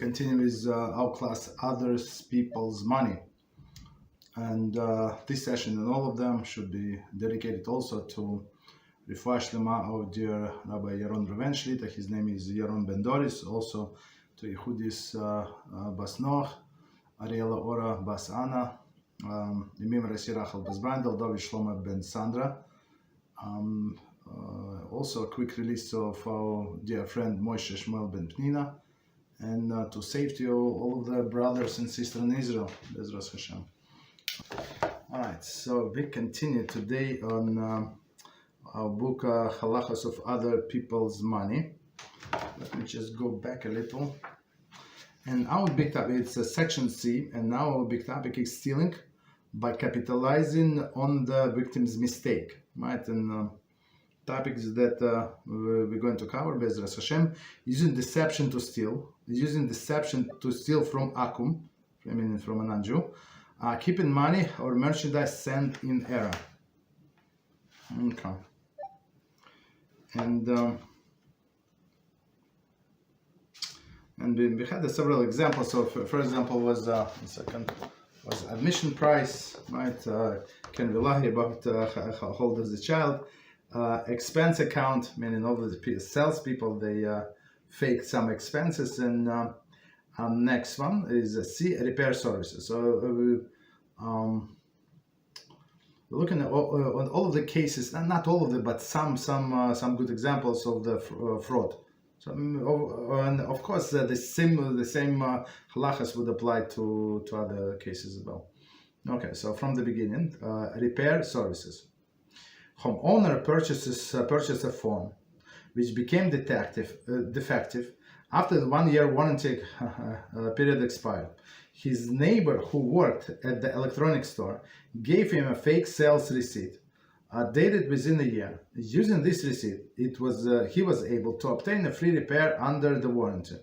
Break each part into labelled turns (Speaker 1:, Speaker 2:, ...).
Speaker 1: continue with our class, Others People's Money. And this session and all of them should be dedicated also to Refuah Shlema of dear Rabbi Yaron Reuven. His name is Yaron Ben Doris. Also to Yehudis Bas Noach, Ariela Ora Bas Anna, Yemim Rasi Rachel Bas Brandel, David Shlomo Ben Sandra. Also a quick release of our dear friend Moshe Shmuel Ben Pnina, and to safety all of the brothers and sisters in Israel, BeEzrat HaShem. All right, so we continue today on our book Halachos of Other People's Money. Let me just go back a little. And our big topic, it's section C, and now our big topic is stealing by capitalizing on the victim's mistake, right? And topics that we're going to cover, BeEzrat HaShem, using deception to steal, from Akum, from a non-Jew, keeping money or merchandise sent in error. Okay. And we had several examples. So, for example, was admission price, right? Can we lie about how old is the child? Expense account, meaning all the salespeople, they fake some expenses. And next one is C, repair services. So we're looking at all of the cases, not all of them, but some good examples of the fraud. So, and of course, the same halachas would apply to other cases as well. Okay, so from the beginning, repair services. Homeowner purchased a phone which became defective after the 1-year warranty period expired. His neighbor who worked at the electronics store gave him a fake sales receipt dated within a year. Using this receipt, he was able to obtain a free repair under the warranty.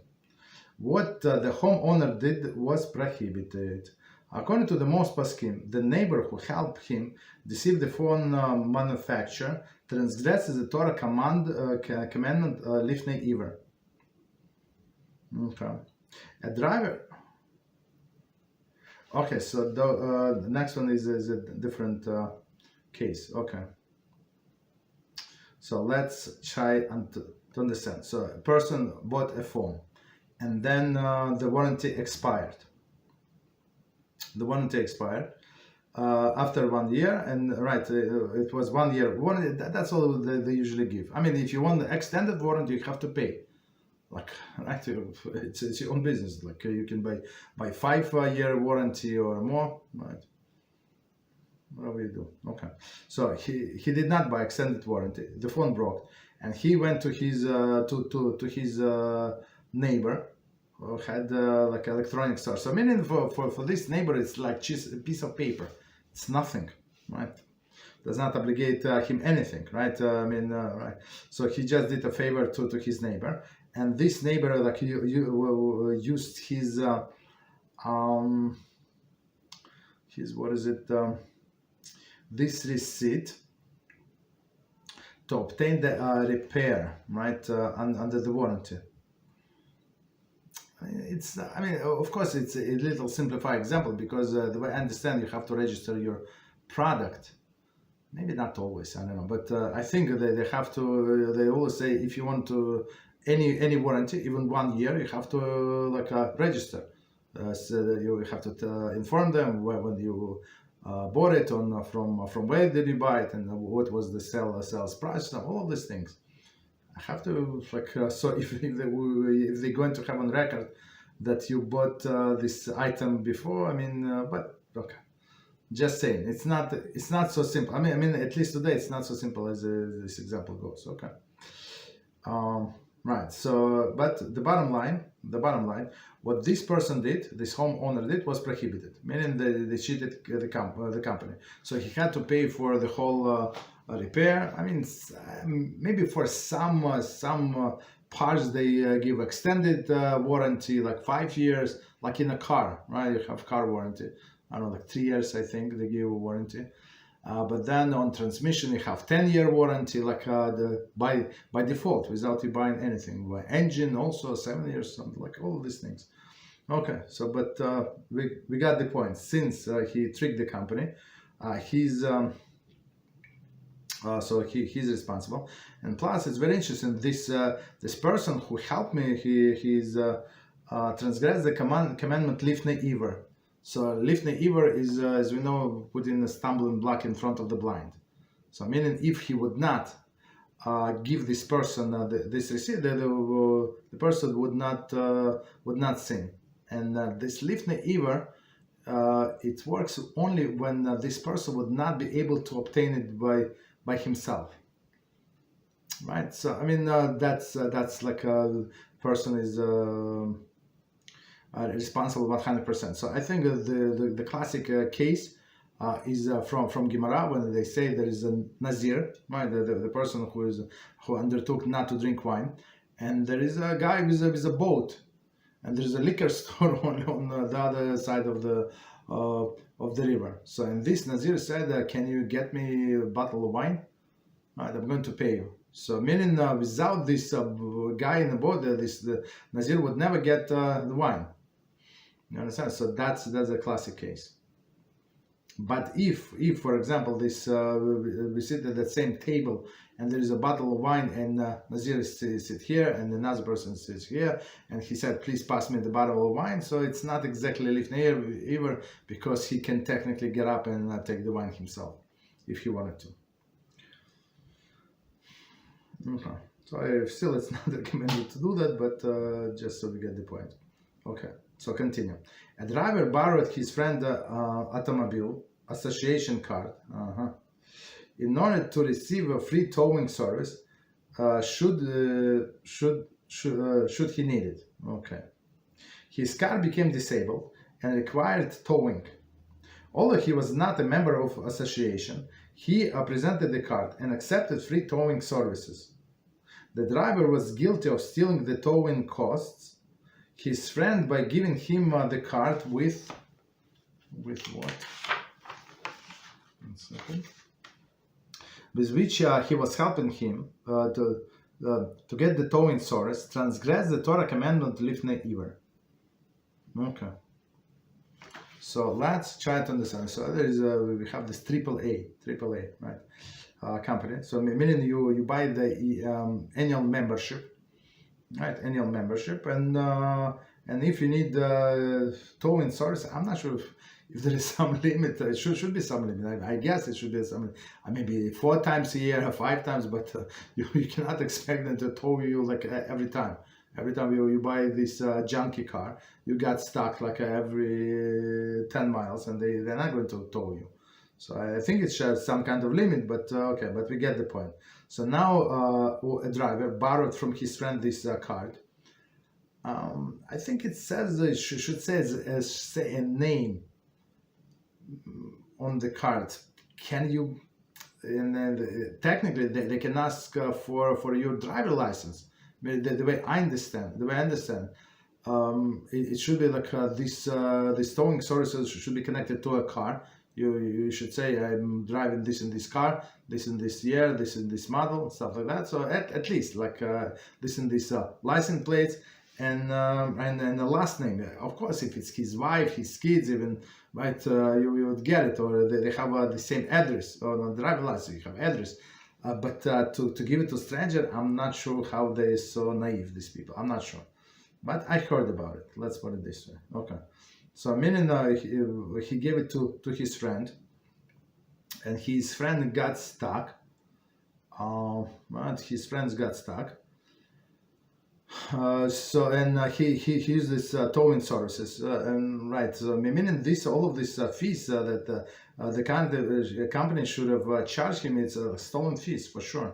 Speaker 1: What the homeowner did was prohibited. According to the most poskim, the neighbor who helped him deceive the phone manufacturer transgresses the Torah commandment lifnei iver. Okay. A driver. Okay, so the next one is a different case. Okay. So let's try to understand. So a person bought a phone, and then the warranty expired. After 1 year, and right, it was 1 year warranty. That's all they usually give. I mean, if you want the extended warranty, you have to pay. Like, right, it's your own business. Like you can buy 5-year warranty or more, right? Whatever you do. Okay. So he did not buy extended warranty. The phone broke, and he went to his neighbor who had like electronic store. So meaning for this neighbor, it's like just a piece of paper. It's nothing, right? Does not obligate him anything, right? Right. So he just did a favor to his neighbor, and this neighbor like used his this receipt to obtain the repair, right, under the warranty. Of course, it's a little simplified example because the way I understand, you have to register your product. Maybe not always, I don't know, but I think they have to. They always say if you want to any warranty, even 1 year, you have to register. So you have to inform them when you bought it, from where did you buy it, and what was the sales price, and all of these things. I have to so if they're going to have on record that you bought this item before, but okay, just saying, it's not so simple. At least today it's not so simple as this example goes. Okay, right. So, but the bottom line, what this person did, this homeowner did, was prohibited. Meaning they cheated the company. So he had to pay for the whole repair. Maybe for some parts they give extended warranty, like 5 years, like in a car, right? You have car warranty. I don't know, like 3 years, I think they give a warranty. But then on transmission, you have 10-year warranty, like by default, without you buying anything. By engine, also 7 years, something like all of these things. Okay, so but we got the point. Since he tricked the company, he's so he's responsible. And plus, it's very interesting. This person who helped me, he's transgressed the commandment lifnei iver. So lifnei iver is, as we know, putting a stumbling block in front of the blind. So meaning, if he would not give this person this receipt, the person would not sin. And this lifnei iver, it works only when this person would not be able to obtain it by himself, right? So I mean, that's like a person is responsible 100%. So I think the classic case is from Gemara, when they say there is a Nazir, right? The person who undertook not to drink wine, and there is a guy with a boat, and there's a liquor store on the other side of the river. So, and this Nazir said, "Can you get me a bottle of wine? Right, I'm going to pay you." So, meaning without this guy in the boat, the Nazir would never get the wine. You understand? So that's a classic case. But if for example, this we sit at that same table, and there is a bottle of wine, and Nazir sit here, and another person sits here, and he said, "Please pass me the bottle of wine." So it's not exactly lifnei iver, because he can technically get up and take the wine himself if he wanted to. Okay. So still, it's not recommended to do that, but just so we get the point. Okay. So continue. A driver borrowed his friend automobile association card in order to receive a free towing service. Should he need it? Okay. His car became disabled and required towing. Although he was not a member of association, he presented the card and accepted free towing services. The driver was guilty of stealing the towing costs his friend by giving him the card with what? 1 second. With which he was helping him to get the towing service, transgress the Torah commandment lifnei iver. Okay. So let's try to understand. So there is we have this AAA, right? Company. So meaning you buy the annual membership. Right, annual membership, and if you need towing service, I'm not sure if there is some limit. It should be some limit. I guess it should be some limit. Maybe 4 times a year or 5 times, but you cannot expect them to tow you like every time. Every time you buy this junky car, you got stuck like every 10 miles, and they're not going to tow you. So I think it shares some kind of limit, but okay, but we get the point. So now a driver borrowed from his friend this card. I think it says, it should say a name on the card. Can you, and technically they can ask for your driver license. The way I understand, it should be like this towing services should be connected to a car. You should say, "I'm driving this in this car, this in this year, this in this model," stuff like that. So at least like this in this license plates, and the last name. Of course, if it's his wife, his kids, even, right, you would get it, or they have the same address, or on the driver license you have address. But to give it to stranger, I'm not sure how they're so naive, these people. I'm not sure, but I heard about it. Let's put it this way. Okay. So meaning he gave it to his friend, and his friend got stuck. His friends got stuck. So and he used this towing services, and right. So meaning all of these fees that the company should have charged him. It's stolen fees for sure.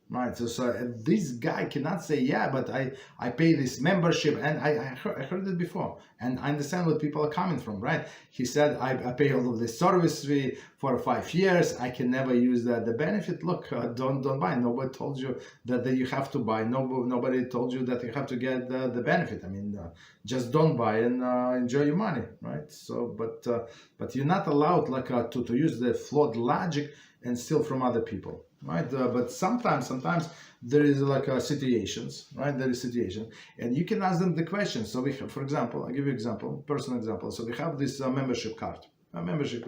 Speaker 1: Right, so this guy cannot say, "Yeah, but I pay this membership," and I heard it before, and I understand where people are coming from, right? He said, I pay all of this service fee for 5 years, I can never use the benefit. Look, don't buy. Nobody told you that you have to buy. Nobody told you that you have to get the benefit. I mean, just don't buy and enjoy your money, right? So, but you're not allowed like to use the flawed logic and steal from other people, right? But sometimes there is like situations, right? There is situation, and you can ask them the question. So we have, for example, I'll give you an example, personal example. So we have this membership card. A membership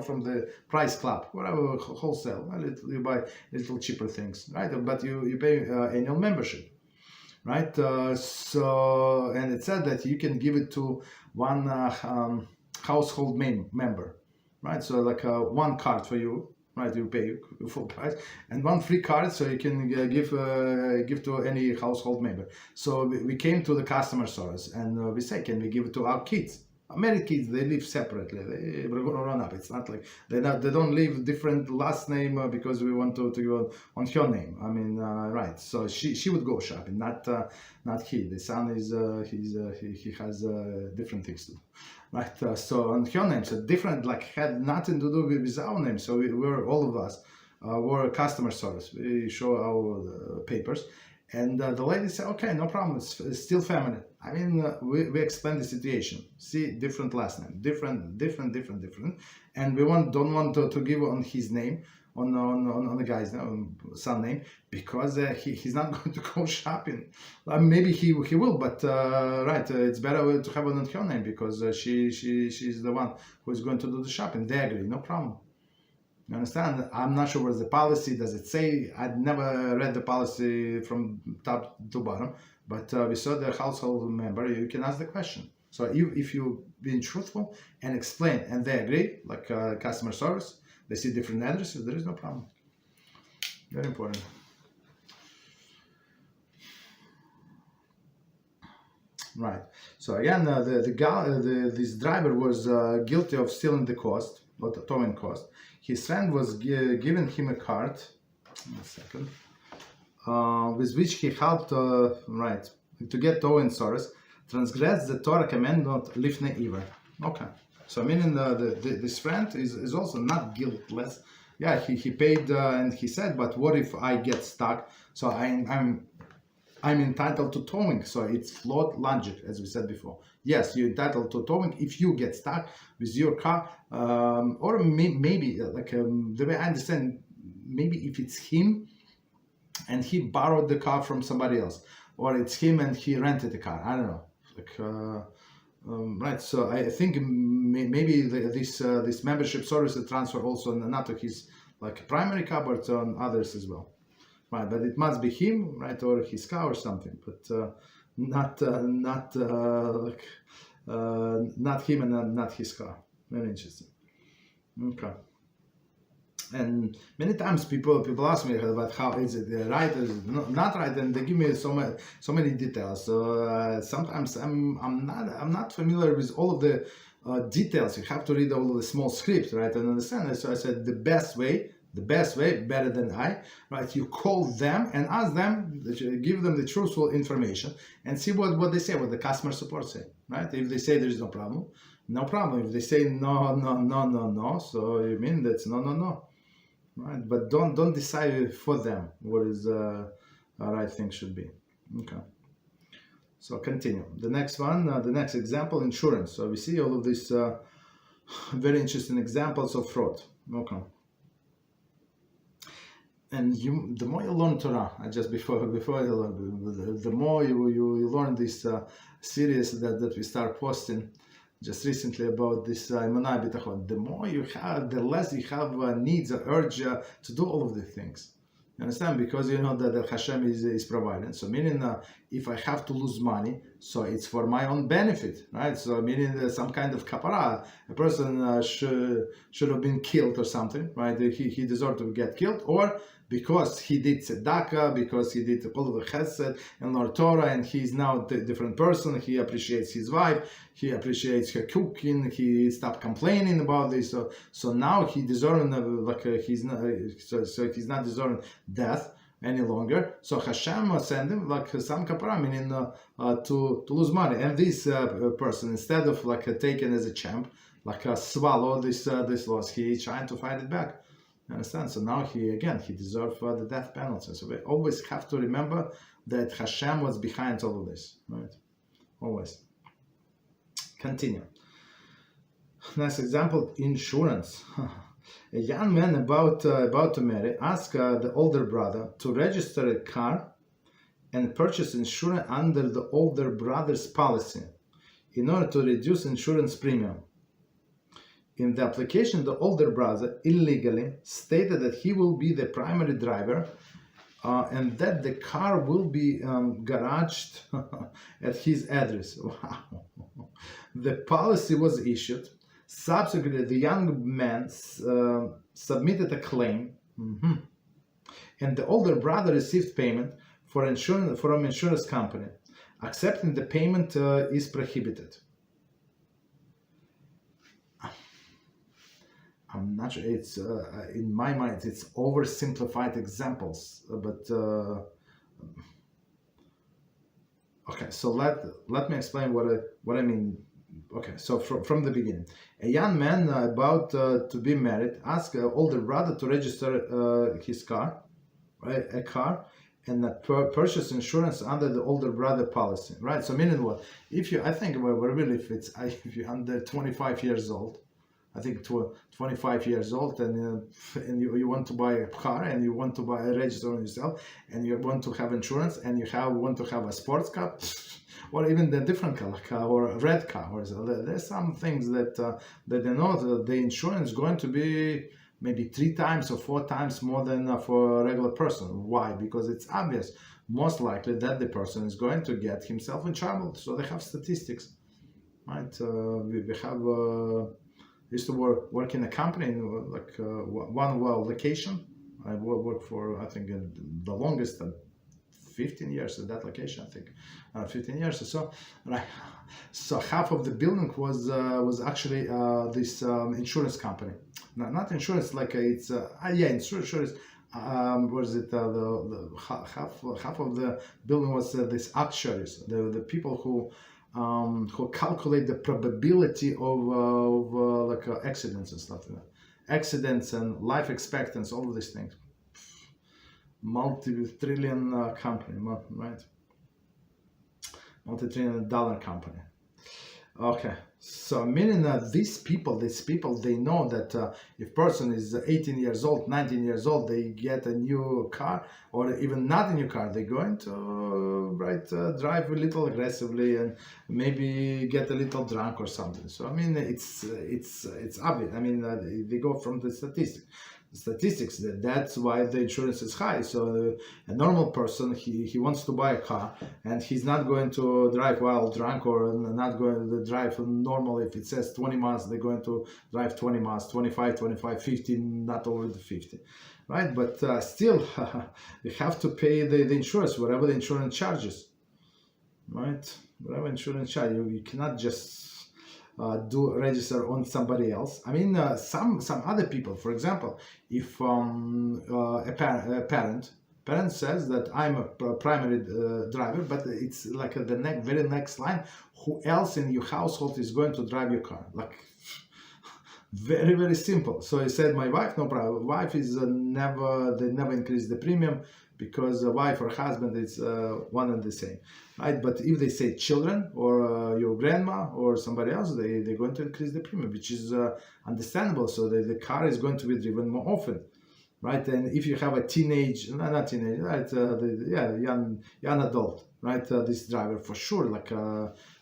Speaker 1: from the price club, whatever, wholesale. You buy little cheaper things, right? But you pay annual membership, right? So, and it said that you can give it to one household member, right? So like one card for you, right? You pay full price, and one free card, so you can give to any household member. So we came to the customer service and we say, can we give it to our kids? Married kids, they live separately. They run up. It's not like they don't live different last name because we want to go on her name. I mean, right? So she would go shopping, not he. The son is he has different things to do, right? So on her name, so different, like had nothing to do with our name. So we were, all of us were customer service. We show our papers. And the lady said, okay, no problem, it's still family. I mean, we explain the situation. See, different last name, different. And we don't want to give on his name, on the guy's name, son name, because he's not going to go shopping. Maybe he will, but right, it's better to have it on her name because she's the one who is going to do the shopping. They agree, no problem. You understand? I'm not sure what's the policy. Does it say? I'd never read the policy from top to bottom, but we saw the household member. You can ask the question. So if you've been truthful and explain, and they agree, like customer service, they see different addresses, there is no problem. Very important. Right. So again, this driver was guilty of stealing the cost, or the towing cost. His friend was giving him a card, with which he helped, right, to get towing service, transgress the Torah commandment lifnei iver. Okay, so meaning this friend is also not guiltless. Yeah, he paid and he said, but what if I get stuck? So I'm entitled to towing. So it's flawed logic, as we said before. Yes, you're entitled to towing if you get stuck with your car, or maybe like the way I understand, maybe if it's him and he borrowed the car from somebody else, or it's him and he rented the car. I don't know. Like, right. So I think maybe this membership service transfer also not to his like primary car, but on others as well. Right, but it must be him, right, or his car or something, but not him and not his car. Very interesting. Okay. And many times people ask me about how is it right, is it not right, and they give me so many details. So sometimes I'm not familiar with all of the details. You have to read all of the small script, right, and understand. So I said the best way, better than I, right? You call them and ask them, give them the truthful information and see what they say, what the customer support say, right? If they say there is no problem, no problem. If they say no, so you mean that's no, right? But don't decide for them what is the right thing should be. Okay. So continue. The next one, the next example, insurance. So we see all of these very interesting examples of fraud. Okay. And the more you learn Torah, the more you learn this series that we start posting just recently about this emunah bitachon. The more you have, the less you have needs or urge to do all of the things. You understand? Because you know that HaShem is providing. So meaning if I have to lose money, so it's for my own benefit, right? So meaning some kind of kapara, a person should have been killed or something, right? He deserved to get killed, or because he did tzedakah, because he did all of the chesed and learned Torah, and he's now a different person. He appreciates his wife, he appreciates her cooking, he stopped complaining about this. So now he deserving he's not deserving death any longer. So HaShem sent him like some kapara, meaning to lose money. And this person, instead of taken as a champ, swallow this loss, he's trying to fight it back. Understand? So now he deserves the death penalty. So we always have to remember that HaShem was behind all of this, right? Always. Continue. Next example, insurance. A young man about to marry asked the older brother to register a car and purchase insurance under the older brother's policy in order to reduce insurance premium. In the application, the older brother illegally stated that he will be the primary driver and that the car will be garaged at his address. Wow. The policy was issued. Subsequently, the young man submitted a claim, and the older brother received payment for insurance from insurance company. Accepting the payment is prohibited. I'm not sure. It's in my mind, it's oversimplified examples, but okay. So let me explain what I mean. Okay, so from the beginning, a young man about to be married asked an older brother to register his car, right, a car, and purchase insurance under the older brother policy, right? So meaning what? If you, I think, well, really, if you're under 25 years old, I think 25 years old, and you want to buy a car, and you want to register on yourself, and you want to have insurance, and you want to have a sports car, or even the different color car or a red car. Or so. There's some things that they know the insurance is going to be maybe 3 times or 4 times more than for a regular person. Why? Because it's obvious, most likely that the person is going to get himself in trouble. So they have statistics, right? We have. Used to work in a company, like one location. I worked for, I think, the longest 15 years at that location. I think 15 years or so. Right. So half of the building was actually this insurance company. No, not insurance, like it's insurance. What is it? The half of the building was this actuaries, the people who calculate the probability of like accidents and stuff like that. Accidents and life expectancy, all of these things. Multi-trillion company, right? Multi-trillion dollar company. Okay, so meaning that these people, they know that if person is 18 years old, 19 years old, they get a new car, or even not a new car, they're going to drive a little aggressively and maybe get a little drunk or something. So I mean, it's obvious. I mean, they go from the statistics that's why the insurance is high. So a normal person, he wants to buy a car, and he's not going to drive while drunk, or not going to drive normal. If it says 20 miles, they're going to drive 20 miles, 25, 50, not over the 50, right? But still, you have to pay the insurance, whatever the insurance charges, right? Whatever insurance charge, you cannot just do register on somebody else. I mean, some other people, for example, if a parent says that I'm a primary driver, but it's like the very next line, who else in your household is going to drive your car? Like, very, very simple. So he said, my wife, no problem. Wife is they never increase the premium, because the wife or husband is one and the same, right? But if they say children or your grandma or somebody else, they're going to increase the premium, which is understandable. So the car is going to be driven more often, right? And if you have a not teenage, right? Young adult, right? This driver for sure, like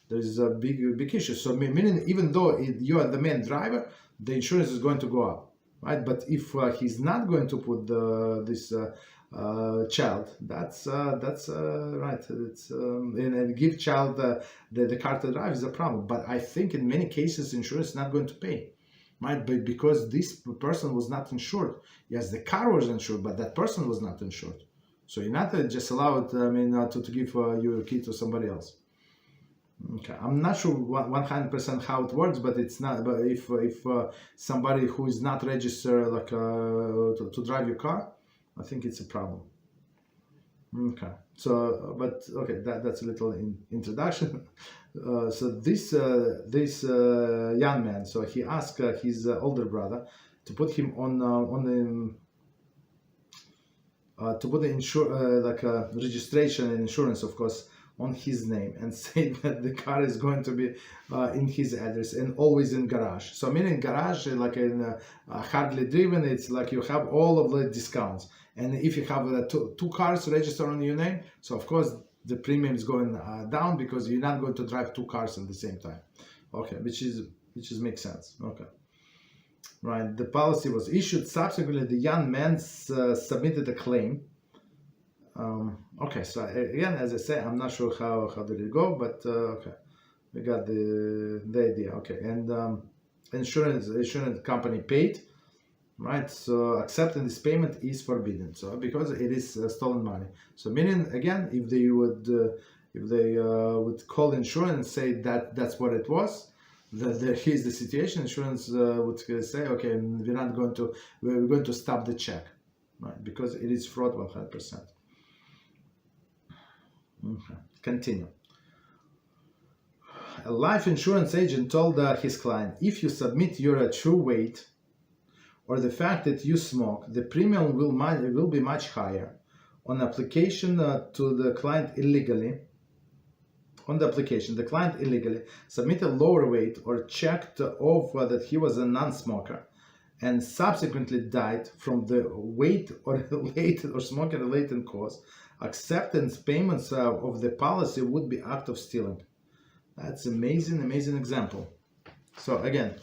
Speaker 1: there's a big issue. So meaning, even though you are the main driver, the insurance is going to go up, right? But if he's not going to put this child, that's right. It's and give child the car to drive is a problem. But I think in many cases insurance is not going to pay, right? But because this person was not insured. Yes, the car was insured, but that person was not insured. So you're not just allowed, I mean, to give your key to somebody else. Okay, I'm not sure 100% how it works, but it's not. But if somebody who is not registered, like to drive your car, I think it's a problem. Okay, so but okay, that's a little introduction. So this young man, so he asked his older brother to put him on the to put the registration and insurance, of course, on his name and say that the car is going to be in his address and always in garage. So meaning garage, like in hardly driven, it's like you have all of the discounts. And if you have two cars registered on your name, so of course the premium is going down because you're not going to drive two cars at the same time. Okay, which makes sense. Okay. Right, the policy was issued. Subsequently, the young man submitted a claim. Okay, so again, as I say, I'm not sure how did it go, but okay, we got the idea. Okay, and insurance company paid. Right, so accepting this payment is forbidden. So because it is stolen money. So meaning again, if they would call insurance and say that that's what it was. Here's the situation. Insurance would say, okay, we're going to stop the check, right? Because it is fraud 100%. Okay. Continue. A life insurance agent told his client, if you submit your true weight or the fact that you smoke, the premium will be much higher. On application to the client illegally. On the application, the client illegally submitted lower weight or checked off that he was a non-smoker and subsequently died from the weight or related or smoking related cause. Acceptance payments of the policy would be act of stealing. That's amazing example. So again,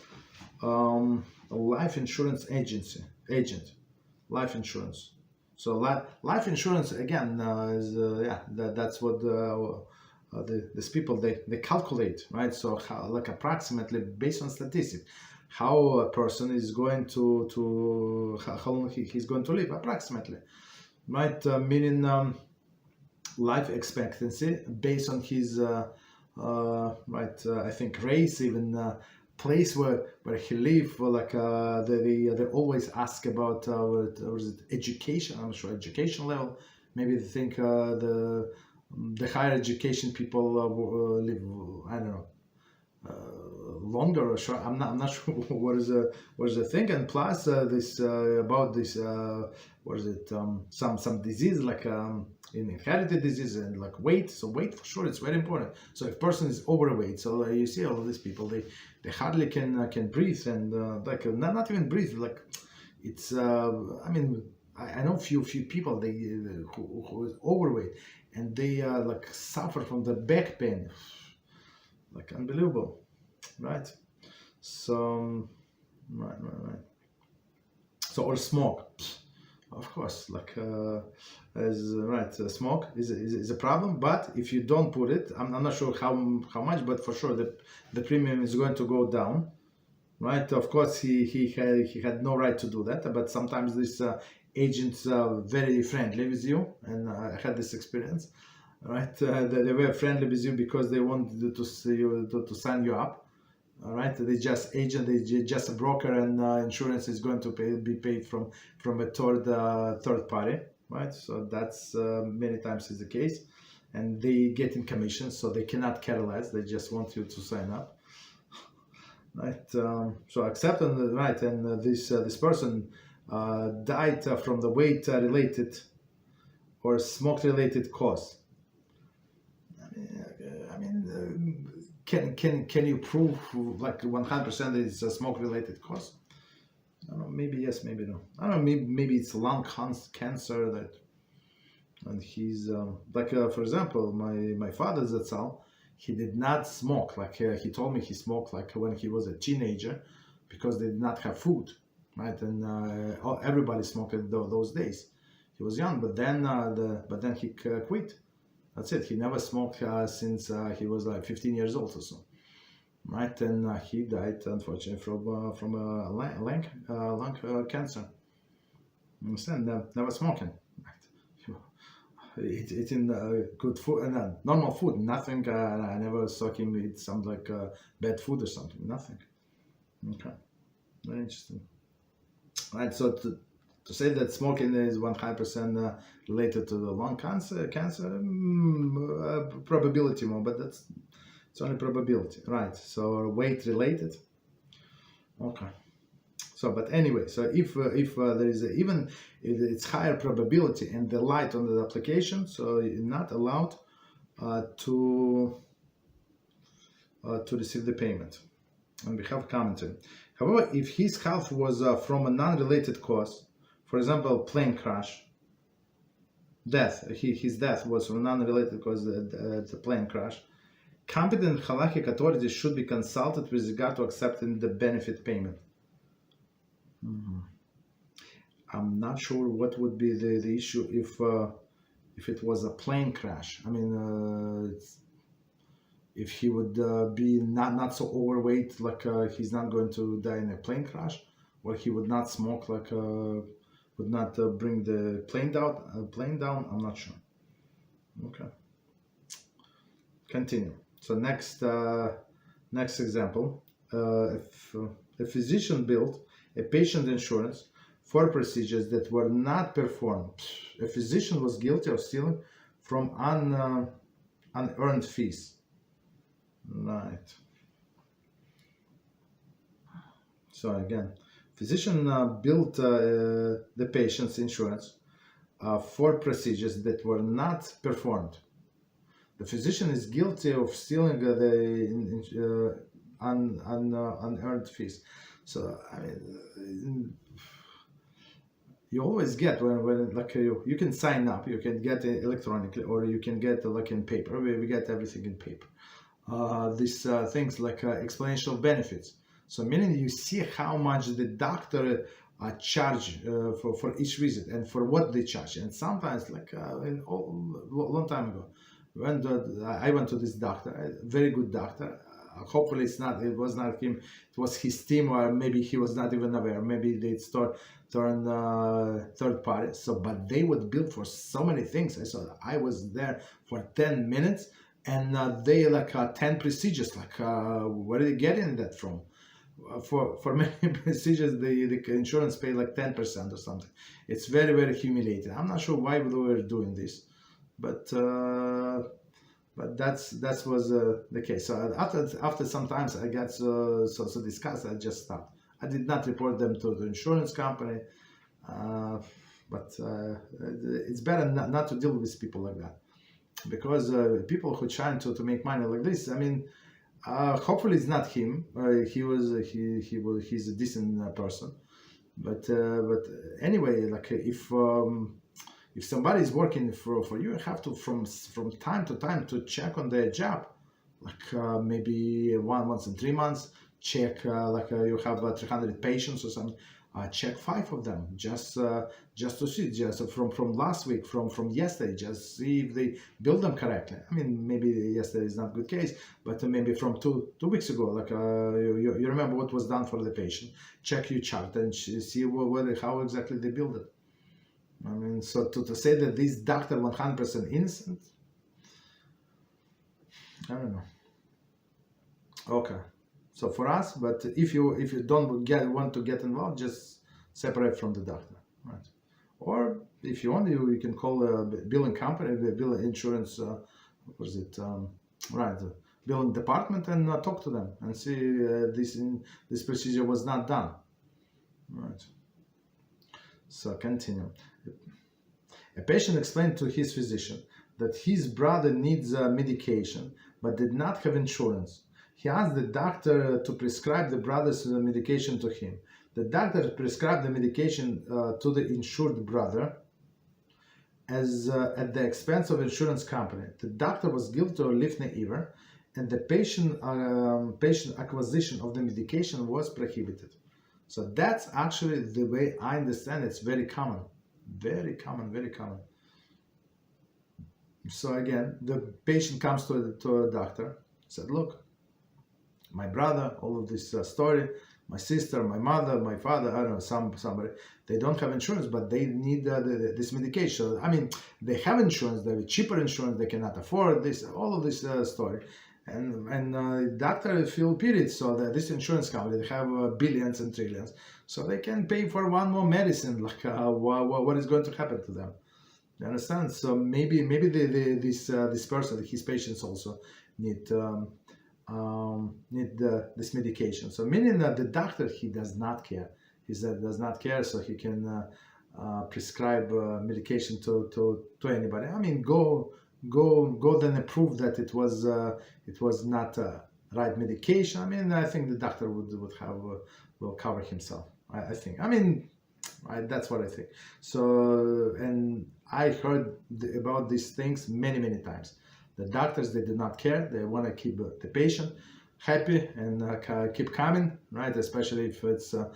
Speaker 1: a life insurance agent, life insurance. So life insurance again is that's what. These people they calculate, right? So how, like approximately based on statistics, how a person is going to how long he's going to live approximately, right? Meaning life expectancy based on his I think race, even place where he live. Like they always ask about what is it, education. I'm not sure education level. Maybe they think the higher education people live, I don't know, longer or short. I'm not sure what is the thing. And plus this about this what is it? Some disease like inherited disease and like weight. So weight for sure it's very important. So if person is overweight, so you see all of these people they hardly can breathe and like not even breathe. Like it's I mean. I know few people who is overweight and they like suffer from the back pain, like unbelievable, right? So right. So or smoke, of course, like smoke is a problem. But if you don't put it, I'm not sure how much, but for sure the premium is going to go down, right? Of course he had no right to do that, but sometimes this. Agents are very friendly with you, and I had this experience, right? They were friendly with you because they wanted to see you to sign you up, all right? They just a broker, and insurance is going to be paid from a third party, right? So that's many times is the case, and they get in commissions, so they cannot care less. They just want you to sign up, right? So acceptance, right? And this person. Died from the weight related or smoke related cause. I mean, can you prove like 100% is a smoke related cause? I don't know, maybe yes, maybe no. I don't know, maybe it's lung cancer that, and he's like for example, my father Zatzal, he did not smoke. Like he told me he smoked like when he was a teenager because they did not have food. Right, and everybody smoked those days. He was young, but then he quit. That's it. He never smoked since he was like 15 years old or so. Right, and he died unfortunately from lung cancer. You understand? Never smoking. Right. Eating good food and normal food. Nothing. I never saw him eat some like bad food or something. Nothing. Okay, very interesting. Right, so to say that smoking is 100% related to the lung cancer, probability more, but it's only probability, right? So weight related. Okay. So, but anyway, so if there is even if it's higher probability and the light on the application, so you're not allowed to receive the payment. And we have commentary. However, if his health was from a non-related cause, for example, plane crash, death, his death was from a non-related cause, the plane crash, competent halachic authorities should be consulted with regard to accepting the benefit payment. I'm not sure what would be the issue if it was a plane crash. I mean, if he would be not so overweight, like he's not going to die in a plane crash, or he would not smoke, like would not bring the plane down. I'm not sure. Okay. Continue. So next example, if a physician billed a patient insurance for procedures that were not performed, a physician was guilty of stealing from unearned fees. Right. So again, physician billed the patient's insurance for procedures that were not performed. The physician is guilty of stealing the unearned fees. So I mean, you always get when like you can sign up, you can get it electronically, or you can get like in paper. We get everything in paper. These things like explanation of benefits. So meaning you see how much the doctor charge for each visit and for what they charge. And sometimes, like long time ago, when I went to this doctor, a very good doctor. Hopefully it was not him, it was his team, or maybe he was not even aware. Maybe they turn third party. So, but they would bill for so many things. I was there for 10 minutes. And they like 10 procedures. Like, where are they getting that from? For many procedures, the insurance pay like 10% or something. It's very, very humiliating. I'm not sure why we were doing this, but that was the case. So after some times I got so disgusted, I just stopped. I did not report them to the insurance company, but it's better not to deal with people like that. Because people who trying to make money like this, I mean, hopefully it's not him. He's a decent person, but anyway, like if somebody is working for you, you have to from time to time to check on their job, like maybe once in 3 months, check like you have 300 patients or something. Check 5 of them just to see, just from last week, from yesterday, just see if they build them correctly. I mean, maybe yesterday is not a good case, but maybe from two weeks ago, like you remember what was done for the patient. Check your chart and see how exactly they build it. I mean, so to say that this doctor 100% innocent, I don't know. Okay. So for us, but if you don't want to get involved, just separate from the doctor, right? Or if you want, you can call a billing company, the billing insurance, billing department, and talk to them and see this procedure was not done, right? So continue. A patient explained to his physician that his brother needs medication but did not have insurance. He asked the doctor to prescribe the brother's medication to him. The doctor prescribed the medication to the insured brother as at the expense of insurance company. The doctor was guilty of lifnei iver, and the patient acquisition of the medication was prohibited. So that's actually the way I understand it. It's very common, very common, very common. So again, the patient comes to a doctor, said, look, my brother, all of this story, my sister, my mother, my father, I don't know, somebody, they don't have insurance, but they need this medication. I mean, they have insurance, they have cheaper insurance, they cannot afford this, all of this story. And doctor feel pitied, so that this insurance company, they have billions and trillions, so they can pay for one more medicine, like what is going to happen to them? You understand? So maybe this person, his patients also need this medication. So meaning that the doctor, he does not care. He does not care, so he can prescribe medication to anybody. I mean, go go then and prove that it was not right medication. I mean, I think the doctor would have will cover himself. I think. I mean, that's what I think. So, and I heard about these things many times. The doctors, they do not care. They want to keep the patient happy and keep coming, right? Especially if it's a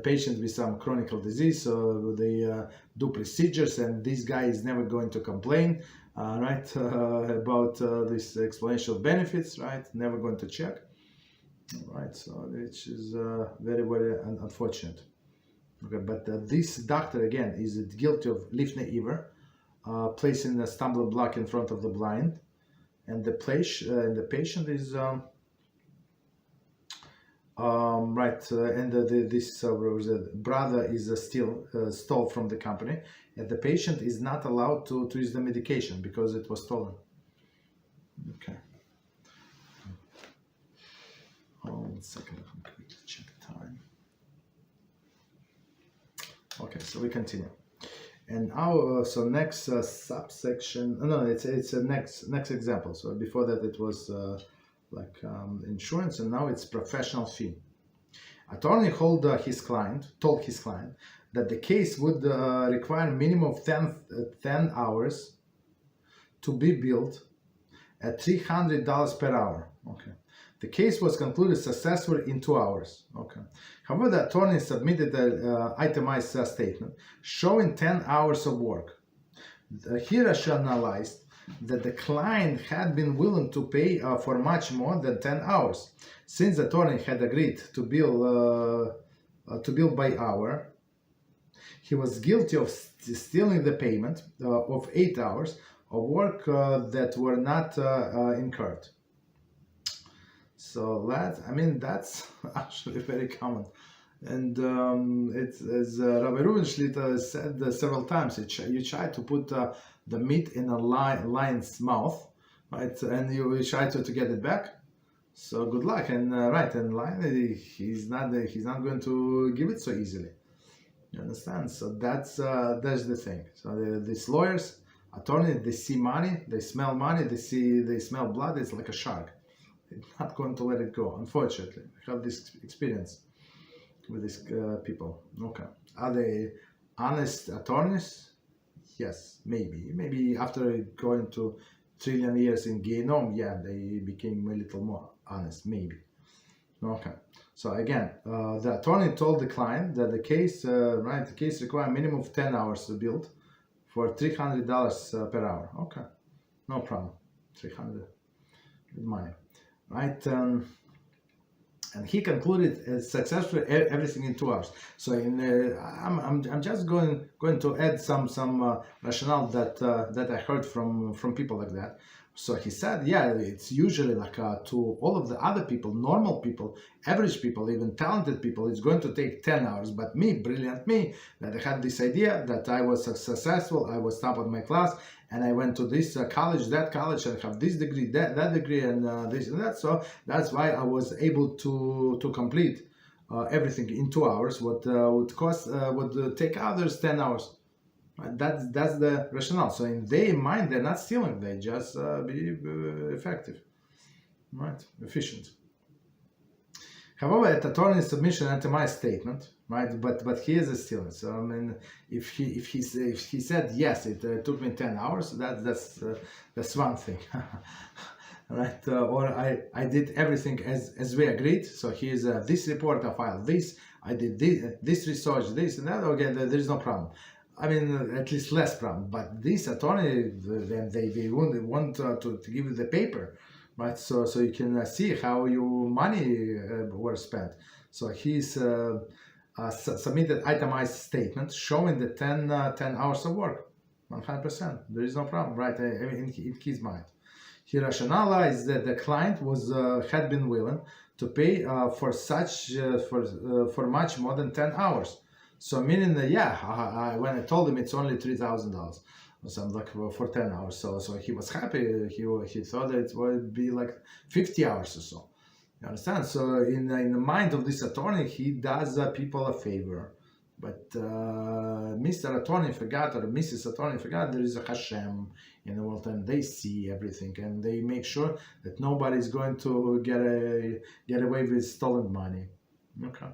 Speaker 1: patient with some chronic disease. So they do procedures, and this guy is never going to complain, right? About this exponential benefits, right? Never going to check, right? So which is very unfortunate. Okay, but this doctor again is guilty of lifnei iver, placing a stumbling block in front of the blind, and the patient is this brother is still stole from the company, and the patient is not allowed to use the medication because it was stolen. Okay. 1 second, I'm going to check the time. Okay, so we continue. And now, so next subsection. No, it's a next example. So before that, it was insurance, and now it's professional fee. Attorney told his client that the case would require a minimum of 10 hours to be billed at $300 per hour. Okay. The case was concluded successfully in 2 hours. Okay. However, the attorney submitted an itemized statement showing 10 hours of work. Here HaShem analyzed that the client had been willing to pay for much more than 10 hours. Since the attorney had agreed to bill by hour, he was guilty of stealing the payment of 8 hours of work that were not incurred. So that's actually very common, and it's as Rabbi Reuven Shlita said several times. You try to put the meat in a lion's mouth, right? And you try to get it back. So good luck, and and lion he's not going to give it so easily. You understand? So that's the thing. So these lawyers, attorney, they see money, they smell money, they smell blood. It's like a shark. They're not going to let it go, unfortunately. I have this experience with these people. Okay. Are they honest attorneys? Yes, maybe. Maybe after going to trillion years in Gehenom, yeah, they became a little more honest, maybe. Okay. So again, the attorney told the client that the case requires a minimum of 10 hours to build for $300 per hour. Okay. No problem. 300. Good money. Right, and he concluded successfully everything in 2 hours. So I'm just going to add some rationale that I heard from people like that. So he said, yeah, it's usually like to all of the other people, normal people, average people, even talented people, it's going to take 10 hours. But me, brilliant me, that I had this idea that I was successful, I was top of my class, and I went to this college, that college, and have this degree, that degree, and this and that. So that's why I was able to complete everything in 2 hours. What would take others 10 hours. That's the rationale. So in their mind, they're not stealing; they just be effective, right? Efficient. However, at attorney's submission, itemized statement, right? But he is a stealing. So I mean, if he said yes, it took me 10 hours. That's one thing, right? Or I did everything as we agreed. So here's this report, I filed this, I did this research, this and that. Okay, there is no problem. I mean, at least less problem. But this attorney, then they want to give you the paper, right? So you can see how your money were spent. So he's submitted itemized statement showing the 10 hours of work, 100%. There is no problem, right? In his mind. His rationale is that the client had been willing to pay for much more than 10 hours. So meaning that, when I told him it's only $3,000 or something like for 10 hours, so he was happy. He thought that it would be like 50 hours or so. You understand? So in the mind of this attorney, he does people a favor. But Mr. Attorney forgot, or Mrs. Attorney forgot, there is a HaShem in the world, and they see everything, and they make sure that nobody is going to get away with stolen money. Okay.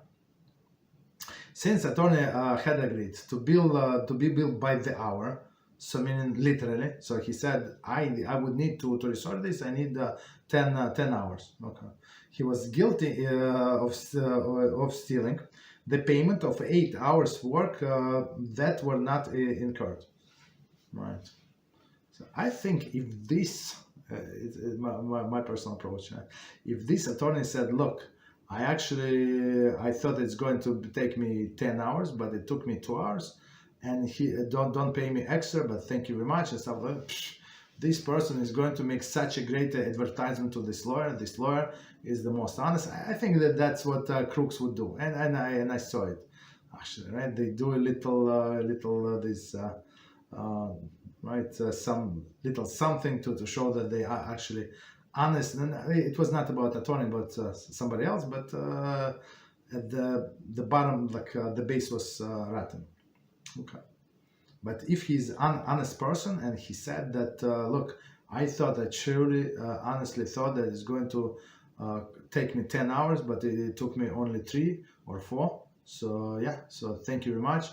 Speaker 1: Since attorney had agreed to be billed by the hour, so meaning literally, so he said, I would need to restore this, I need 10 hours. Okay. He was guilty of stealing the payment of 8 hours work that were not incurred. Right. So I think if this, my personal approach, if this attorney said, look, I thought it's going to take me 10 hours, but it took me 2 hours, and he don't pay me extra, but thank you very much and stuff like that. This person is going to make such a great advertisement to this lawyer. This lawyer is the most honest. I think that's what crooks would do, and I saw it actually. Right, they do a little some little something to show that they are actually honest. And it was not about attorney, but somebody else. But at the bottom, the base was rotten. Okay. But if he's an honest person and he said that, look, I thought that truly, honestly thought that it's going to take me 10 hours, but it took me only 3 or 4. So yeah, so thank you very much,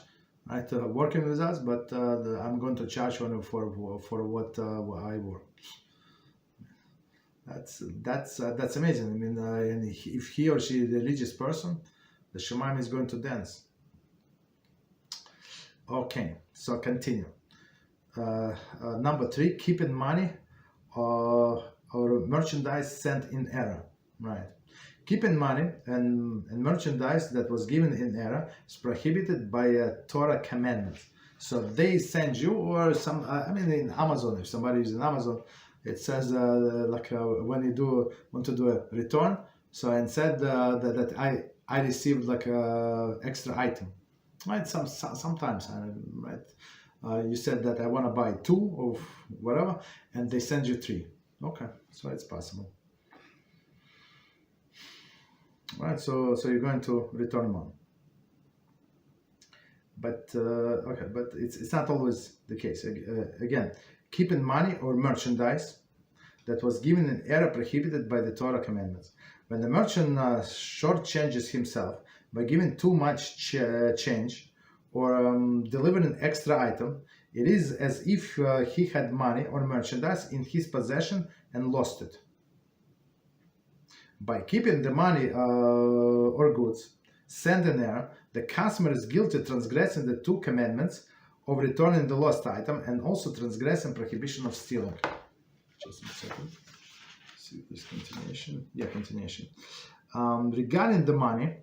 Speaker 1: right, working with us, but I'm going to charge you for what I work. That's amazing. I mean, and if he or she is a religious person, the Shemaim is going to dance. Okay, so continue. Number 3, keeping money or merchandise sent in error. Right. Keeping money and merchandise that was given in error is prohibited by a Torah commandment. So they send you, or some, in Amazon, if somebody is in Amazon, it says when you want to do a return, so instead that I received extra item. Right, sometimes, right? You said that I want to buy 2 of whatever, and they send you 3. Okay, so it's possible. Right, so you're going to return money. But okay, but it's not always the case. Again, keeping money or merchandise that was given in error prohibited by the Torah commandments. When the merchant shortchanges himself by giving too much change or delivering an extra item, it is as if he had money or merchandise in his possession and lost it. By keeping the money or goods sent in error, the customer is guilty of transgressing the 2 commandments of returning the lost item and also transgressing prohibition of stealing. Just a second. See this continuation. Yeah, continuation. Regarding the money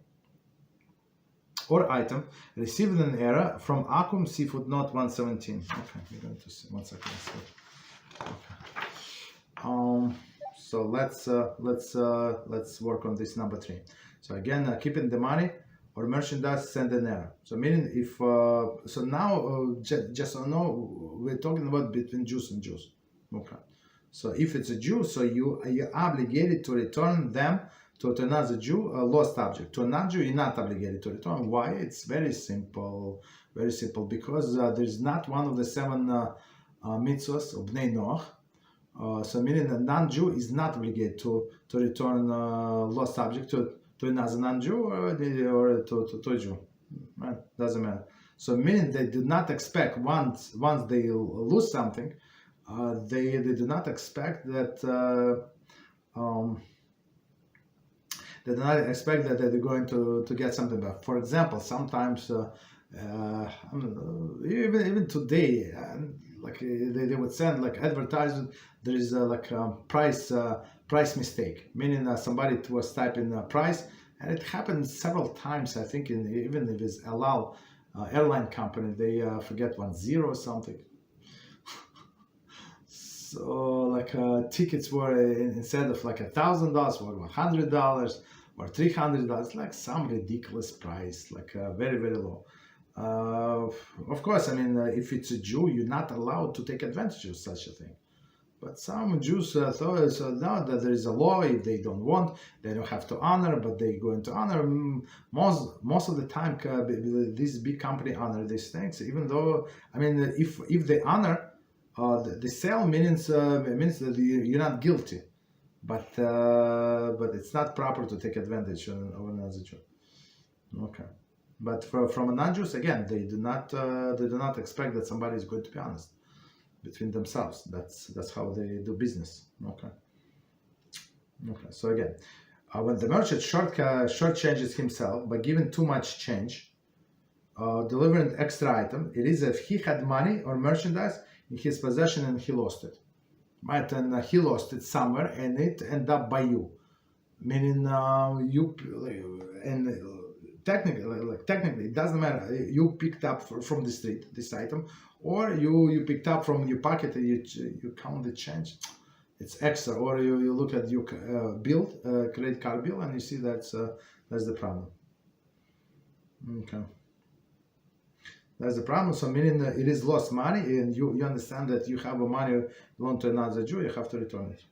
Speaker 1: or item received in error from Akum, see footnote 117. Okay, we're going to see 1 second. Okay. So let's work on this number 3. So again, keeping the money or merchandise sent in error. So meaning if so now just so know we're talking about between Jews and Jews. Okay. So if it's a Jew, so you're obligated to return them to another Jew, a lost object. To another Jew, you're not obligated to return. Why? It's very simple, because there's not one of the 7 mitzvahs of Bnei Noach. So meaning a non-Jew is not obligated to return lost object to another non-Jew or to a Jew. Right? Doesn't matter. So meaning they do not expect once they lose something, they do not expect that they do not expect that they're going to get something back. For example, sometimes even today, they would send advertisement. There is a price mistake, meaning somebody was typing a price, and it happened several times. I think even if it's El Al airline company, they forget 10 or something. So tickets were instead of $1,000 were $100 or $300, some ridiculous price, very, very low. Of course, if it's a Jew, you're not allowed to take advantage of such a thing. But some Jews thought so now that there is a law. If they don't want, they don't have to honor, but they going to honor. Most of the time, this big company honor these things. Even though, I mean, if they honor, the sale means that you're not guilty, but it's not proper to take advantage of another Jew. Okay, but from a non-Jews, again, they do not expect that somebody is going to be honest between themselves. That's how they do business. Okay. So again, when the merchant shortchanges himself by giving too much change, delivering extra item, it is if he had money or merchandise in his possession and he lost it, right? And he lost it somewhere and it ended up by you, meaning you and. Technically, it doesn't matter. You picked up from the street this item, or you picked up from your pocket and you count the change. It's extra. Or you look at your bill, credit card bill, and you see that's the problem. Okay, that's the problem. So meaning it is lost money, and you understand that you have a money loaned to another Jew, you have to return it.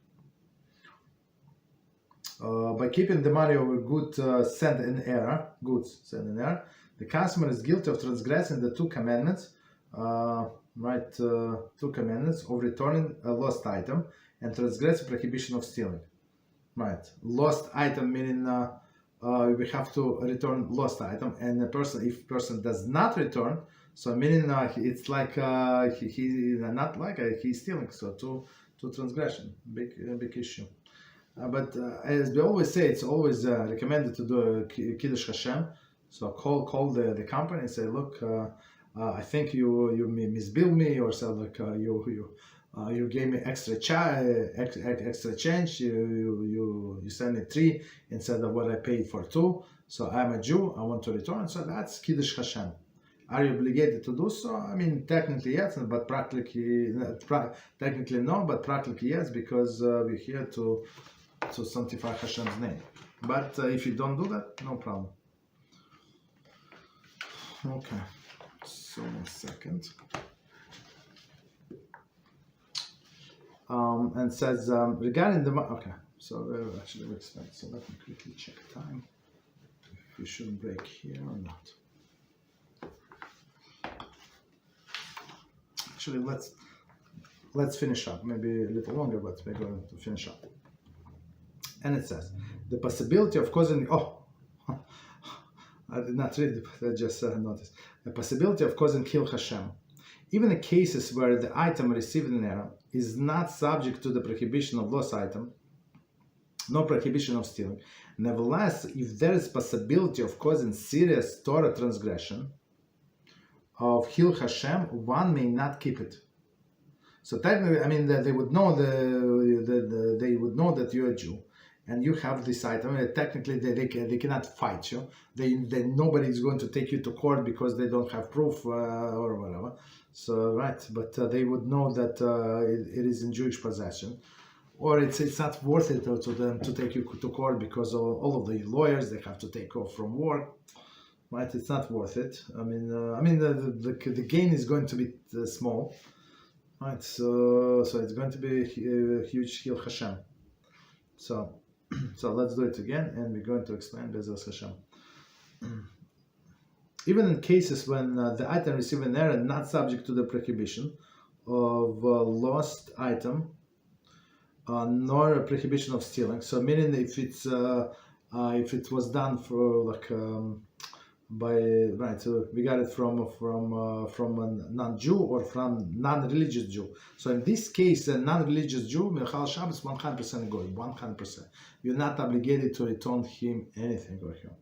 Speaker 1: By keeping the money over goods sent in error, the customer is guilty of transgressing the two commandments, two commandments of returning a lost item and transgressing prohibition of stealing. Right, lost item meaning we have to return lost item, and if person does not return, so meaning it's like he's stealing. So two transgression, big issue. But as we always say, it's always recommended to do a Kiddush HaShem. So call the company and say, look, I think you misbilled me, or say like you gave me extra change. You sent me 3 instead of what I paid for 2. So I'm a Jew. I want to return. So that's Kiddush HaShem. Are you obligated to do so? I mean, technically yes, but practically no. But practically yes, because we're here to sanctify Hashem's name. But if you don't do that, no problem. Okay, so 1 second. And says regarding the okay. So actually, we expect. So let me quickly check time. If we should break here or not. Actually, let's finish up. Maybe a little longer, but we're going to finish up. And it says, the possibility of causing... Oh, I did not read it, but I just noticed. The possibility of causing chillul HaShem. Even in cases where the item received in error is not subject to the prohibition of lost item, no prohibition of stealing. Nevertheless, if there is possibility of causing serious Torah transgression of chillul HaShem, one may not keep it. So technically, I mean, that they would know they would know that you're a Jew, and you have this item. Technically, they cannot fight you. Nobody is going to take you to court because they don't have proof or whatever. So right, but they would know that it is in Jewish possession, or it's not worth it to them to take you to court because all of the lawyers, they have to take off from work. Right, it's not worth it. I mean, the gain is going to be small. Right, so it's going to be a huge chillul HaShem. So let's do it again, and we're going to explain BeEzrat HaShem. Even in cases when the item received an error not subject to the prohibition of lost item, nor a prohibition of stealing. So meaning if it was done for like so we got it from a non-Jew or from non-religious Jew. So in this case, a non-religious Jew, Milchal Shabbos 100% goy, 100%. You're not obligated to return him anything or him.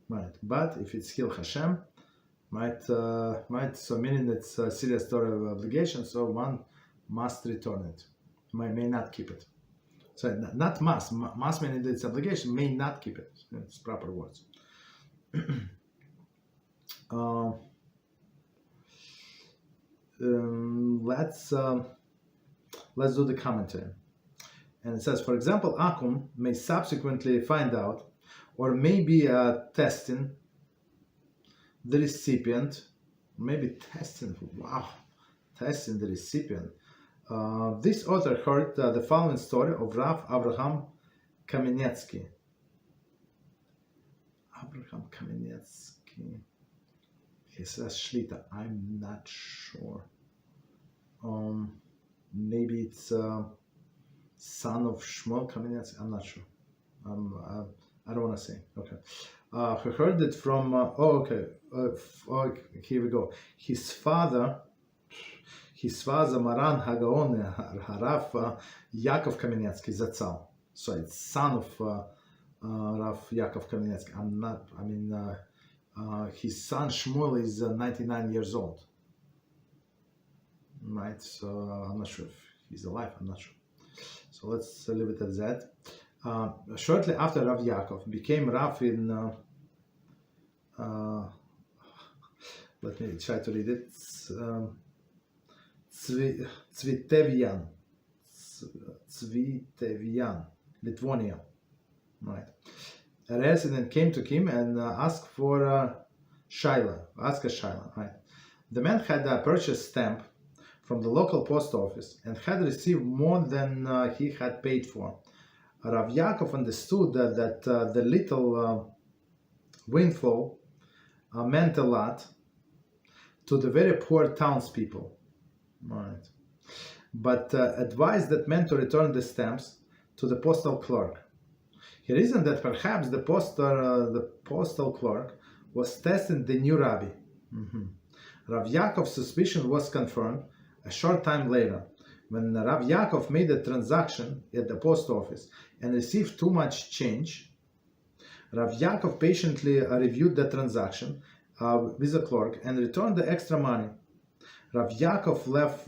Speaker 1: Right, but if it's chillul HaShem, so meaning it's a serious Torah obligation, so one must return it, may not keep it. So not must meaning it's obligation, may not keep it. It's proper words. Let's do the commentary. And it says, for example, Akum may subsequently find out, or maybe testing the recipient, testing the recipient This author heard the following story of Rav Avraham Kamenetsky. Avraham Kamenetsky. He says Shlita. I'm not sure. Maybe it's son of Shmuel Kamenetsky. I'm not sure. I don't want to say. Okay. He heard it from. Here we go. His father, Maran Hagaon Harav Yaakov Kamenetsky Zatzal. So it's son of Rav Yaakov Kamenetsky. His son Shmuel is 99 years old. Right, so I'm not sure if he's alive, I'm not sure. So let's leave it at that. Shortly after Rav Yaakov became Rav in, let me try to read it, Tzvitevian, Lithuania. Right. A resident came to him and asked for a shayla, right. The man had purchased stamp from the local post office and had received more than he had paid for. Rav Yaakov understood that the little windfall meant a lot to the very poor townspeople, right? But advised that man to return the stamps to the postal clerk. He reasoned that perhaps the postal clerk was testing the new rabbi. Rav Yaakov's suspicion was confirmed a short time later, when Rav Yaakov made a transaction at the post office and received too much change. Rav Yaakov patiently reviewed the transaction with the clerk and returned the extra money. Rav Yaakov left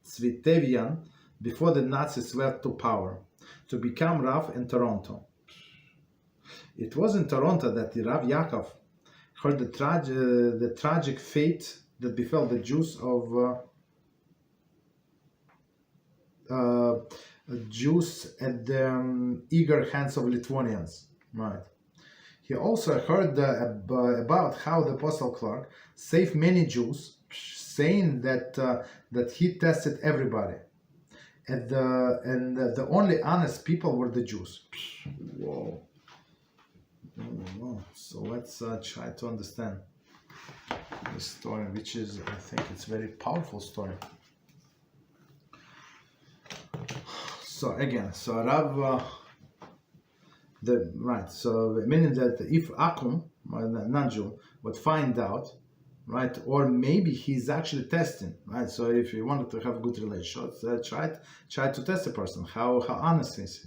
Speaker 1: Tzvitevian before the Nazis swept to power to become Rav in Toronto. It was in Toronto that Rav Yaakov heard the tragic fate that befell the Jews at the eager hands of Lithuanians. Right. He also heard about how the postal clerk saved many Jews, saying that he tested everybody, and the only honest people were the Jews. Whoa. So let's try to understand the story, which is, I think it's a very powerful story. So again, so Rav, so meaning that if Akum, non-Jew, would find out, right, or maybe he's actually testing, right, so if you wanted to have a good relationship, try to test a person, how honest he is,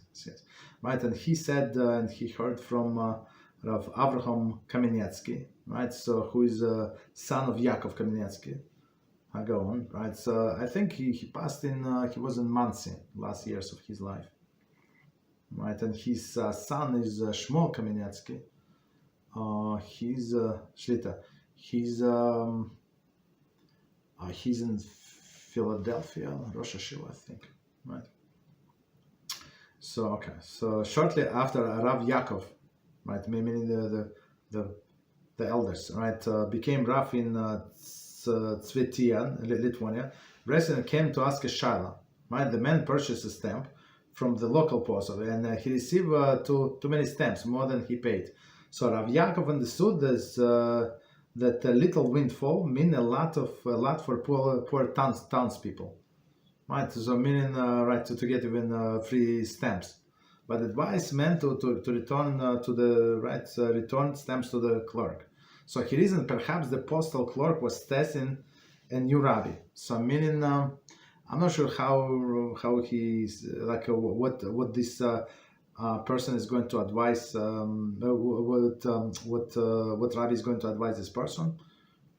Speaker 1: right, and he said, and he heard from Rav Avraham Kamenetsky, right, so who is a son of Yaakov Kamenetsky, Hagaon, right, so I think he passed in, he was in Monsey last years of his life, right, and his son is Shmuel Kamenetsky, he's Shlita, he's in Philadelphia, Rosh Hashanah, I think, right, so okay, so shortly after Rav Yaakov, right, meaning the elders, right, became Rav in Tzvitevian, Lithuania. Resident came to ask a shayla, right. The man purchased a stamp from the local post office, and he received too many stamps, more than he paid. So Rav Yaakov understood this, that a little windfall mean a lot for poor townspeople, right. So meaning right to get even free stamps. But advice meant to return to the right return stamps to the clerk. So he reasoned perhaps the postal clerk was testing a new rabbi. So meaning I'm not sure how he's like what this person is going to advise. What rabbi is going to advise this person,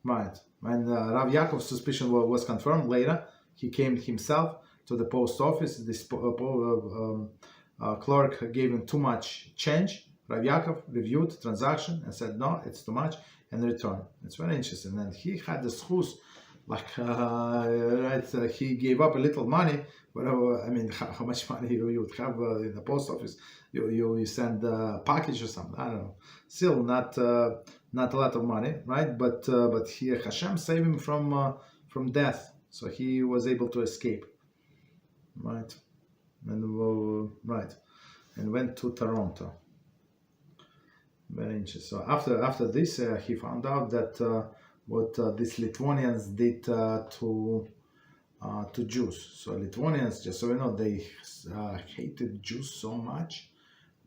Speaker 1: right? And Rav Yaakov's suspicion was confirmed later. He came himself to the post office. This clerk gave him too much change. Rav Yaakov reviewed the transaction and said, no, it's too much, and returned. It's very interesting. And he had the schus, like, he gave up a little money, but I mean, how much money you would have in the post office? You send a package or something, I don't know. Still not a lot of money, right? But here HaShem saved him from death, So he was able to escape, right? And and went to Toronto. Very interesting. So after this, he found out that what these Lithuanians did to Jews. So Lithuanians, just so you know, they hated Jews so much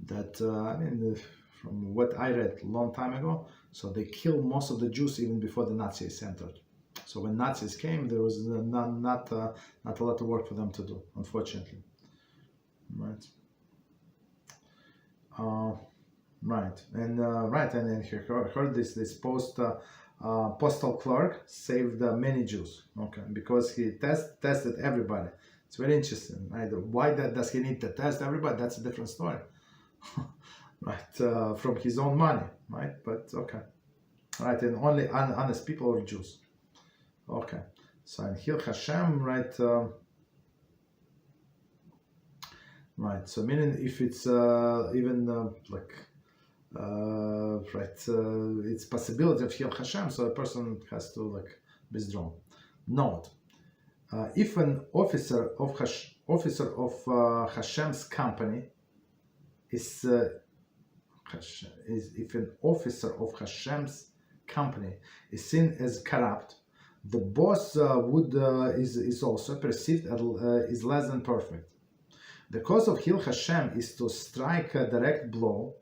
Speaker 1: that from what I read a long time ago, so they killed most of the Jews even before the Nazis entered. So when Nazis came, there was not a lot of work for them to do, unfortunately. Right. And then he heard this postal clerk saved many Jews. Okay, because he tested everybody. It's very interesting. Right? Why does he need to test everybody? That's a different story. Right, from his own money, right? But okay, right, and only honest people are Jews. Okay, so in Hil HaShem, right, right. So meaning if it's even it's possibility of Hil HaShem, so a person has to withdraw. Note: if an officer of Hashem's company is if an officer of Hashem's company is seen as corrupt, the boss is also perceived as is less than perfect. The cause of Hil HaShem is to strike a direct blow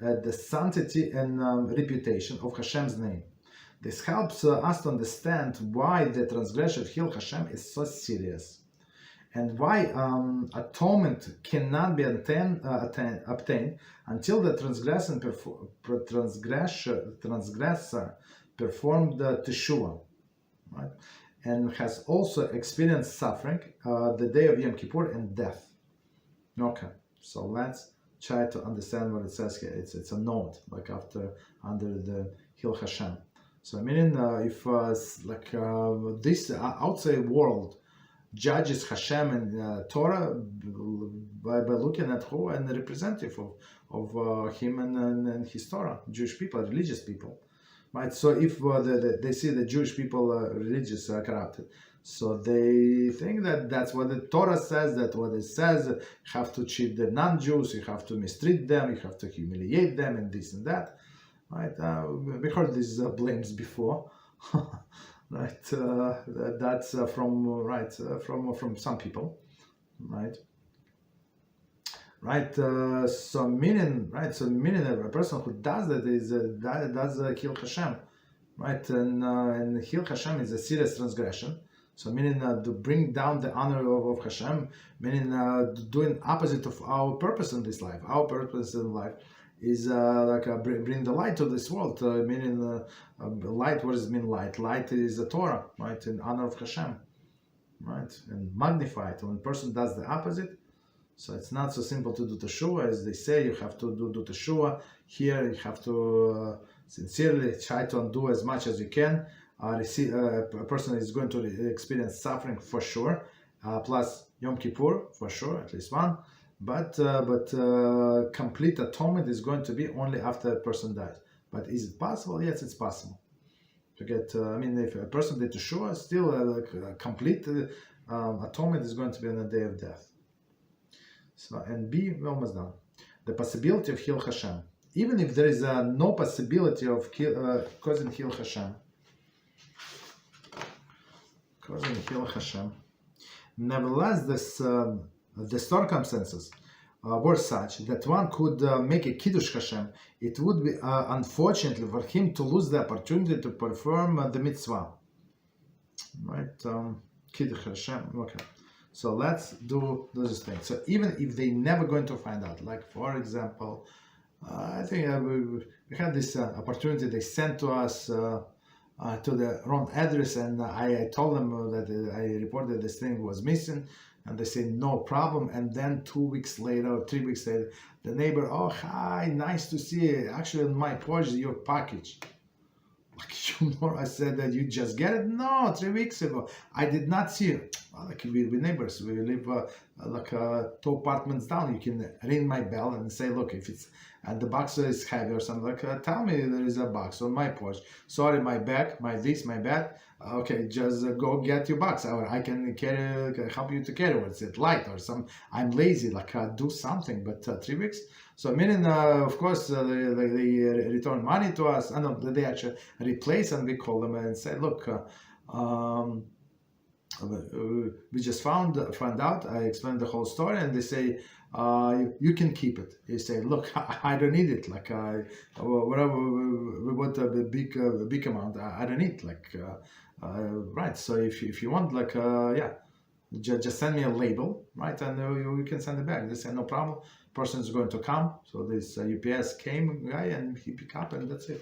Speaker 1: at the sanctity and reputation of Hashem's name. This helps us to understand why the transgression of Hil HaShem is so serious, and why atonement cannot be obtained until the transgressor performed teshuvah, right? And has also experienced suffering, the day of Yom Kippur, and death. Okay, so let's try to understand what it says here. It's a note, under the Hil HaShem. So meaning if this outside world judges Hashem and Torah by looking at who and the representative of him and his Torah, Jewish people, religious people, right? So if they see the Jewish people religious corrupted, so they think that that's what the Torah says, that what it says, you have to cheat the non-Jews, you have to mistreat them, you have to humiliate them, and this and that, right? We heard these blames before. Right, that's from some people, right? So meaning a person who does that is does Hil HaShem, right? And Hil HaShem is a serious transgression. So meaning to bring down the honor of Hashem, meaning doing opposite of our purpose in this life. Our purpose in life is bring the light to this world, meaning light. What does it mean, light? Light is the Torah, right, in honor of Hashem, right, and magnify it. When a person does the opposite, so it's not so simple to do teshuvah as they say. You have to do teshuvah. Here you have to sincerely try to undo as much as you can. A person is going to experience suffering for sure, plus Yom Kippur for sure, at least one. But complete atonement is going to be only after a person dies. But is it possible? Yes, it's possible. To get, if a person did teshuvah, still complete atonement is going to be on the day of death. So, and B, we're almost done. The possibility of Hil HaShem. Even if there is no possibility of causing Hil HaShem, nevertheless, the circumstances were such that one could make a Kiddush Hashem. It would be unfortunately for him to lose the opportunity to perform the mitzvah. Right? Kiddush Hashem. Okay. So let's do this thing. So even if they never going to find out, like for example, I think we had this opportunity they sent to us to the wrong address, and I told them that I reported this thing was missing. And they say, no problem. And then 2 weeks later, or 3 weeks later, the neighbor, oh, hi, nice to see you. Actually, on my porch is your package. I said that you just get it. No, 3 weeks ago I did not see it. Like we neighbors, we live two apartments down. You can ring my bell and say, look, if it's and the box is heavy or something, tell me there is a box on my porch. Sorry, my bag, my bag. Okay, just go get your box, or I can help you to carry it. It's light or some. I'm lazy, do something. But 3 weeks. So meaning, of course, they return money to us, and they actually replace, and we call them and say, look, we just found out. I explained the whole story, and they say, you can keep it. You say, look, I don't need it. Whatever we want a big amount, I don't need. Right. So if you want, just send me a label, right, and you can send it back. They say no problem. Person is going to come. So this UPS came guy and he pick up, and that's it.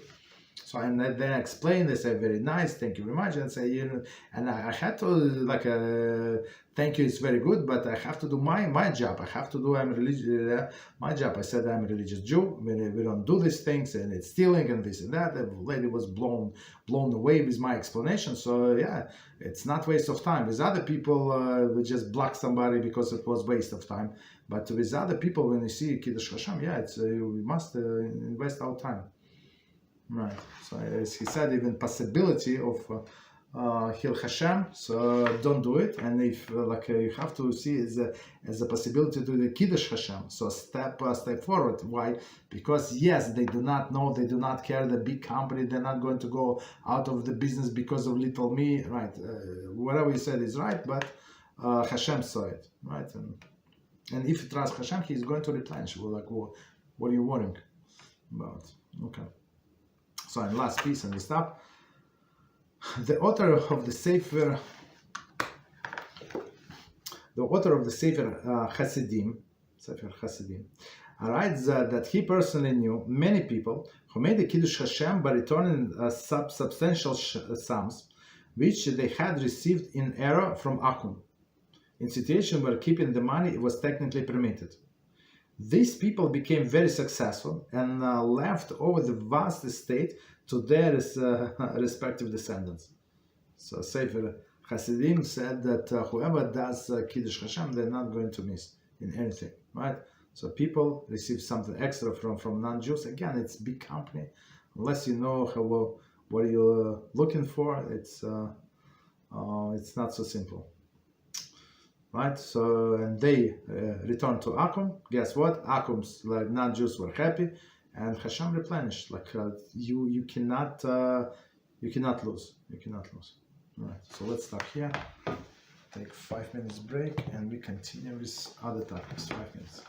Speaker 1: So and then I explain. They say very nice, thank you very much, and say and I had to thank you, it's very good, but I have to do my job. I have to do my job. I said I'm a religious Jew. We don't do these things, and it's stealing and this and that. The lady was blown away with my explanation. So yeah, it's not waste of time. With other people, we just block somebody because it was waste of time. But with other people, when you see Kiddush HaShem, yeah, it's we must invest our time. Right. So as he said, even possibility of chillul HaShem, so don't do it. And if you have to see as a possibility to do the Kiddush HaShem, so step forward. Why? Because yes, they do not know, they do not care. The big company, they're not going to go out of the business because of little me. Right? Whatever you said is right, but HaShem saw it, right? And if you trust HaShem, He's going to replenish. What are you worrying about? Okay. So, and last piece, and we stop. The author of the Sefer Hasidim, writes that he personally knew many people who made the Kiddush HaShem by returning substantial sums, which they had received in error from Akum, in situation where keeping the money was technically permitted. These people became very successful and left over the vast estate to their respective descendants. So Sefer Hasidim said that whoever does Kiddush HaShem, they're not going to miss in anything, right? So people receive something extra from non-Jews. Again, it's big company. Unless you know what you're looking for, it's not so simple. Right, so and they returned to Akum. Guess what? Akum's non-Jews were happy, and HaShem replenished. You cannot lose. You cannot lose. Right. So let's stop here. Take 5 minutes break, and we continue with other topics. 5 minutes.